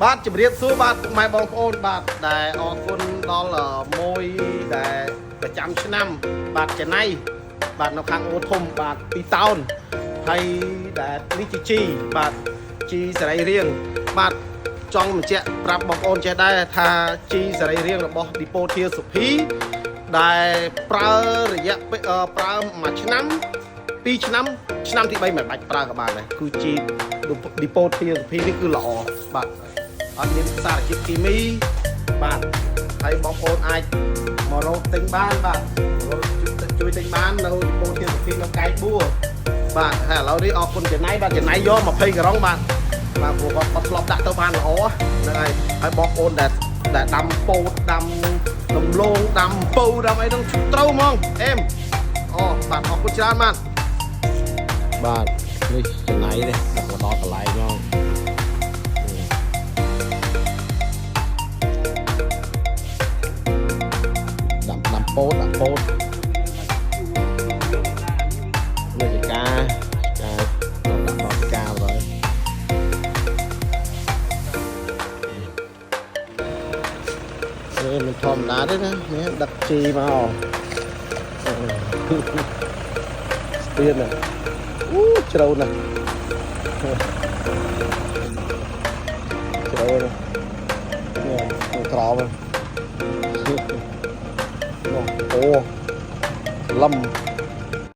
បាទជម្រាបសួរបាទម៉ែបងប្អូនបាទដែលអរគុណដល់មួយដែលប្រចាំឆ្នាំបាទចណៃបាទនៅខាងអូធំបាទ2តោនហើយដែលនេះជាជីបាទជីសរីរាង្គបាទចង់បញ្ជាក់ប្រាប់បងប្អូនចេះដែរថាជីសរីរាង្គរបស់ឌីប៉ូធាសុភីដែលប្រើរយៈប្រើមួយឆ្នាំ2ឆ្នាំទី3មិនបាច់ប្រើក៏បានដែរគឺជីឌីប៉ូធាសុភីនេះគឺល្អបាទអត់មានសារជាតិគីមីបាទហើយបងប្អូនអាចមករកទិញបានបាទជួយទិញបាននៅឌីប៉ូធាសុភីនៅកែបបួរបាទហើយឥឡូវនេះអរគុណចំណាយបាទចំណាយយក20ការុងបាទព្រោះគាត់ធ្លាប់ដាក់ទៅបានល្អហ្នឹងហើយបងប្អូនដែលដាំពោតដាំដំឡូងដាំពៅដាំអីហ្នឹងត្រូវហ្មងអេមអូបាទអរគុណច្រើនបាទនេះចំណាយនេះដល់កន្លែងហ្មងដាំពោតនេះជាការដាក់កាហើយមិនធម្មតាទេណានេះដឹកជីមកស្ពានណាជ្រៅណាស់ជ្រៅណាស់នេះក្រោម